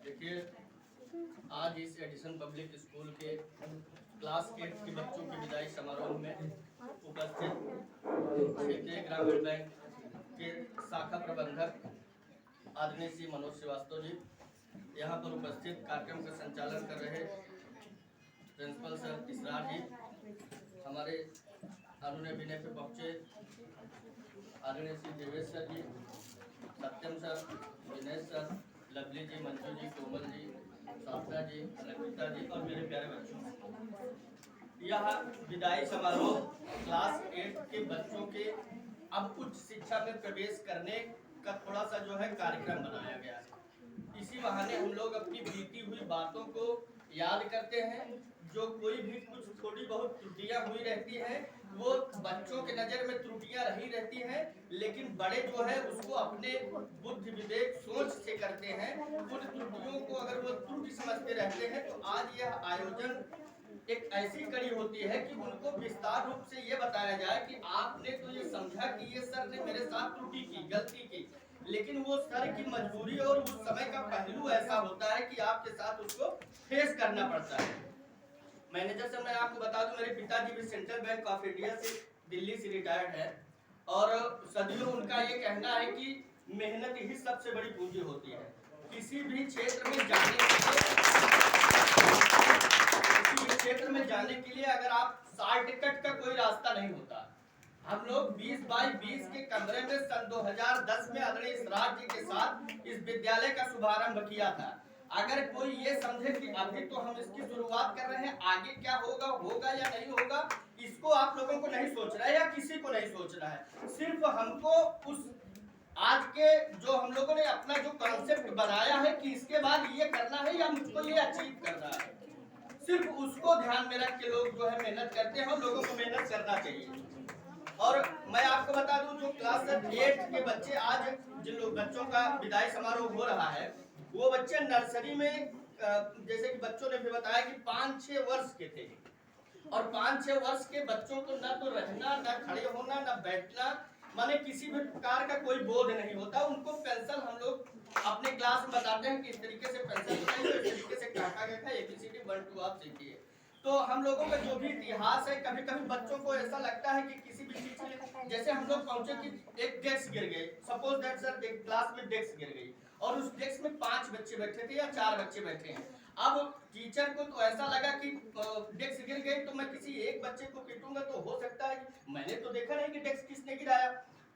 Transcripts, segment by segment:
देखिए, आज इस एडिसन पब्लिक स्कूल के क्लास 8 के बच्चों के विदाई समारोह में उपस्थित क्षेत्रीय ग्रामीण बैंक के शाखा प्रबंधक आदरणीय श्री मनोज श्रीवास्तव जी, यहाँ पर उपस्थित कार्यक्रम का संचालन कर रहे प्रिंसिपल सर इसरार जी, हमारे अनुनय विनय पे पहुँचे आदरणीय श्री देवेश सर जी, सत्यम सर, दिनेश सर, लवली जी, मंजू जी, कोमल जी, साधना जी, अलंकृता जी और मेरे प्यारे बच्चों, यह विदाई समारोह क्लास 8 के बच्चों के अब उच्च शिक्षा में प्रवेश करने का थोड़ा सा जो है कार्यक्रम बनाया गया है। इसी बहाने हम लोग अपनी बीती हुई बातों को याद करते हैं। जो कोई भी कुछ थोड़ी बहुत त्रुटियां हुई रहती हैं, वो बच्चों के नज़र में त्रुटियां रही रहती हैं, लेकिन बड़े जो है उसको अपने बुद्धि विवेक सोच से करते हैं। उन त्रुटियों को अगर वो त्रुटि समझते रहते हैं तो आज यह आयोजन एक ऐसी कड़ी होती है कि उनको विस्तार रूप से ये बताया जाए कि आपने तो ये समझा कि ये सर ने मेरे साथ त्रुटि की, गलती की, लेकिन वो सर की मजबूरी और उस समय का पहलू ऐसा होता है कि आपके साथ उसको फेस करना पड़ता है। मैनेजर से मैं आपको बता दूं, मेरे पिताजी भी सेंट्रल बैंक ऑफ इंडिया से दिल्ली से रिटायर्ड है और सदियों उनका ये कहना है कि मेहनत ही सबसे बड़ी पूंजी होती है। किसी भी क्षेत्र में जाने के लिए अगर आप शॉर्टकट का कोई रास्ता नहीं होता। हम लोग 20 बाई 20 के कमरे में सन 2010 में आदरणीय इसरार जी के साथ इस विद्यालय का शुभारंभ किया था। अगर कोई ये समझे कि अभी तो हम इसकी शुरुआत कर रहे हैं, आगे क्या होगा, होगा या नहीं होगा, इसको आप लोगों को नहीं सोचना है या किसी को नहीं सोचना है। सिर्फ हमको उस आज के जो हम लोगों ने अपना जो कॉन्सेप्ट बनाया है कि इसके बाद ये करना है या मुझको ये अचीव करना है, सिर्फ उसको ध्यान में रख के लोग जो है मेहनत करते हैं और लोगों को मेहनत करना चाहिए। और मैं आपको बता दूं, जो क्लास 8 के बच्चे आज जिन लोग बच्चों का विदाई समारोह हो रहा है, वो बच्चे नर्सरी में जैसे कि बच्चों ने भी बताया कि 5-6 वर्ष के थे और 5-6 वर्ष के बच्चों को न तो रहना, न खड़े होना, न बैठना, माने किसी भी प्रकार का कोई बोध नहीं होता। उनको पेंसिल हम लोग अपने क्लास में बताते हैं कि इस तरीके से पेंसिल बनाइए, इस तरीके से काटा गया है, ABCD 1 2 आप सीखिए। तो हम लोगों का जो भी इतिहास है, कभी कभी बच्चों को ऐसा लगता है कि किसी भी चीज के, जैसे हम लोग पहुंचे कि एक डेस्क गिर गई, सपोज दैट सर क्लास में डेस्क गिर गई और उस डेस्क में 5 बच्चे बैठे थे या 4 बच्चे बैठे हैं। अब टीचर को तो ऐसा लगा कि डेस्क गिर गई तो मैं किसी एक बच्चे को पीटूंगा, तो हो सकता है मैंने तो देखा नहीं कि डेस्क किसने गिराया,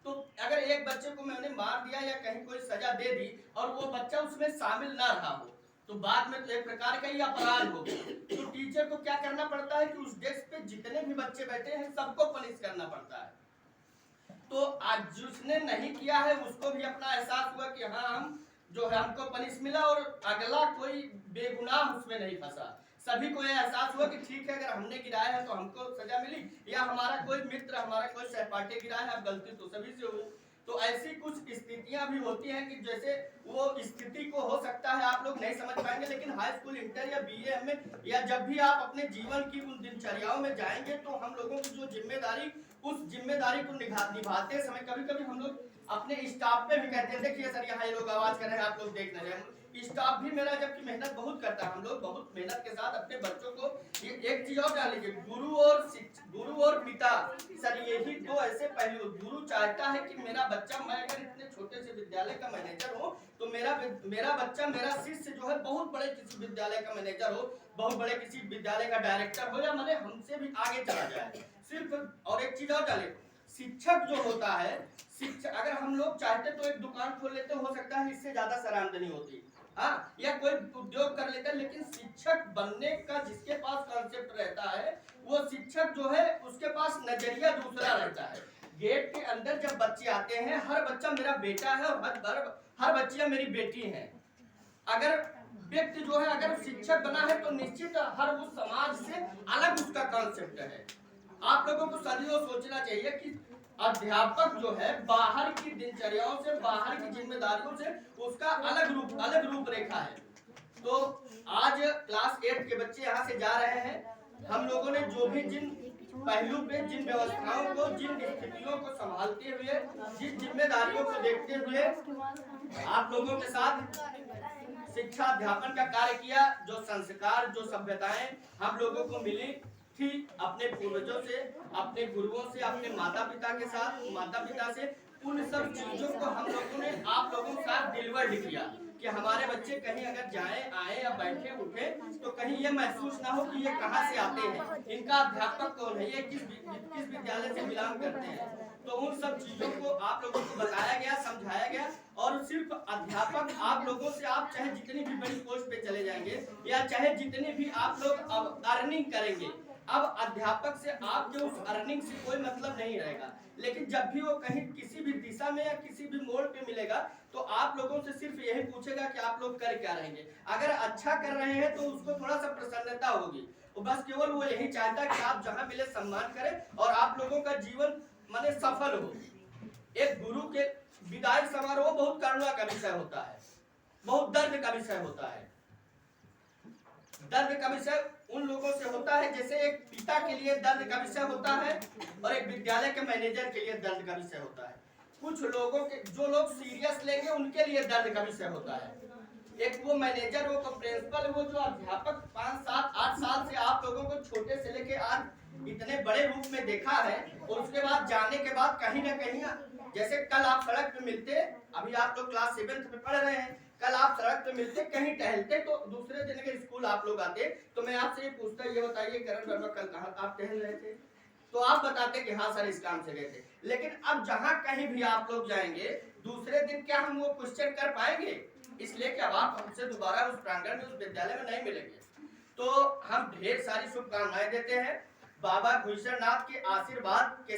तो अगर एक बच्चे को मैंने मार दिया या कहीं कोई सजा दे दी और वो बच्चा उसमें शामिल ना रहा हो, तो बाद में तो एक प्रकार का ही अपराध हो। तो टीचर को क्या करना पड़ता है कि उस डेस्क पे जितने भी बच्चे बैठे हैं सबको पनिश करना पड़ता है। तो आज जिसने नहीं किया है उसको भी अपना एहसास हुआ कि हाँ, हम जो है हमको पनिश मिला और अगला कोई बेगुनाह उसमें नहीं फंसा। सभी को यह एहसास हुआ कि ठीक है, अगर हमने गिराया है तो हमको सजा मिली, या हमारा कोई मित्र, हमारा कोई सहपाठी गिराया है, अब गलती तो सभी से हुई। तो ऐसी कुछ स्थितियां भी होती हैं कि जैसे वो स्थिति को हो सकता है आप लोग नहीं समझ पाएंगे, लेकिन हाई स्कूल, इंटर या BA में या जब भी आप अपने जीवन की उन दिनचर्याओं में जाएंगे तो हम लोगों की जो जिम्मेदारी, उस जिम्मेदारी को निभाते समय कभी कभी हम लोग अपने स्टाफ पे भी कहते हैं, देखिए सर यहाँ ये लोग आवाज कर रहे हैं, आप लोग देख रहे हैं। स्टाफ भी मेरा जबकि मेहनत बहुत करता है, हम लोग बहुत मेहनत के साथ अपने बच्चों को, ये एक चीज और डाल लीजिए, गुरु और पिता सर, यही दो ऐसे पहलू। गुरु चाहता है कि मेरा बच्चा, मैं अगर इतने छोटे से विद्यालय का मैनेजर हूँ तो मेरा बच्चा, मेरा शिष्य जो है बहुत बड़े किसी विद्यालय का मैनेजर हो, बहुत बड़े किसी विद्यालय का डायरेक्टर हो, या मैंने हमसे भी आगे चला जाए सिर्फ। और एक चीज और डाले, शिक्षक जो होता है, शिक्षक अगर हम लोग चाहते तो एक दुकान खोल लेते, हो सकता है इससे ज्यादा सर आमदनी होती, हाँ, या कोई उद्योग कर लेता है, लेकिन शिक्षक बनने का जिसके पास कॉन्सेप्ट रहता है, वो शिक्षक जो है उसके पास नजरिया दूसरा रहता है। गेट के अंदर जब बच्चे आते हैं, हर बच्चा मेरा बेटा है और हर बच्चियां मेरी बेटी हैं। अगर व्यक्ति जो है अगर शिक्षक बना है तो निश्चित हर उस समाज से अलग उसका कॉन्सेप्ट है। आप लोगों को सदियों सोचना चाहिए कि अध्यापक जो है बाहर की दिनचर्याओं से, बाहर की जिम्मेदारियों से उसका अलग रूप रेखा है। तो आज क्लास 8 के बच्चे यहाँ से जा रहे हैं, हम लोगों ने जो भी जिन पहलू पे, जिन व्यवस्थाओं को, जिन स्थितियों को संभालते हुए, जिन जिम्मेदारियों को देखते हुए आप लोगों के साथ शिक्षा अध्यापन का कार्य किया, जो संस्कार, जो सभ्यताएं हम लोगों को मिली थी अपने पूर्वजों से, अपने गुरुओं से, अपने माता पिता से, उन सब चीजों को हम लोगों ने आप लोगों के साथ डिलीवर्ड किया कि हमारे बच्चे कहीं अगर जाएं, आए या बैठे उठे तो कहीं ये महसूस ना हो कि ये कहाँ से आते हैं, इनका अध्यापक कौन है, ये किस विद्यालय से बिलोंग करते हैं। तो उन सब चीजों को आप लोगों को बताया गया, समझाया गया। और सिर्फ अध्यापक आप लोगों से, आप चाहे जितनी भी बड़ी पोस्ट पे चले जाएंगे या चाहे जितनी भी आप लोग अब अर्निंग करेंगे, अब अध्यापक से आपके उस अर्निंग से कोई मतलब नहीं रहेगा। लेकिन जब भी वो कहीं किसी भी दिशा में या किसी भी मोड़ पे मिलेगा तो आप लोगों से सिर्फ यही पूछेगा कि आप लोग कर क्या रहेंगे। अगर अच्छा कर रहे हैं तो उसको थोड़ा सा प्रसन्नता होगी, वो बस केवल वो यही चाहता है कि आप जहां मिले सम्मान करें और आप लोगों का जीवन माने सफल हो। एक गुरु के विदाई समारोह बहुत करुणा का विषय होता है, बहुत दर्द का विषय होता है। दर्द का विषय उन लोगों से होता है जैसे एक पिता के लिए दर्द का विषय होता है और एक विद्यालय के मैनेजर के लिए दर्द का विषय होता है। कुछ लोगों के, जो लोग सीरियस लेंगे उनके लिए दर्द का विषय होता है। एक वो मैनेजर, वो प्रिंसिपल, वो जो अध्यापक 5, 7, 8 साल से आप लोगों को छोटे से लेके आज इतने बड़े रूप में देखा है, और उसके बाद जाने के बाद कहीं ना कहीं, जैसे कल आप सड़क पे मिलते, अभी आप लोग क्लास 7th में पढ़ रहे हैं, कल आप सड़क पे मिलते, कहीं टहलते, तो दूसरे दिन के स्कूल आप लोग आते तो मैं आपसे ये पूछता, ये बताइए करण वर्मा कल कहाँ आप टहल रहे थे, तो आप बताते कि हाँ सर इस काम से गए थे। लेकिन अब जहाँ कहीं भी आप लोग जाएंगे दूसरे दिन क्या हम वो क्वेश्चन कर पाएंगे? इसलिए कि अब आप हमसे दोबारा उस प्रांगण में, उस विद्यालय में नहीं मिलेंगे। तो हम ढेर सारी शुभकामनाएं देते हैं बाबा घुईसर नाथ के आशीर्वाद के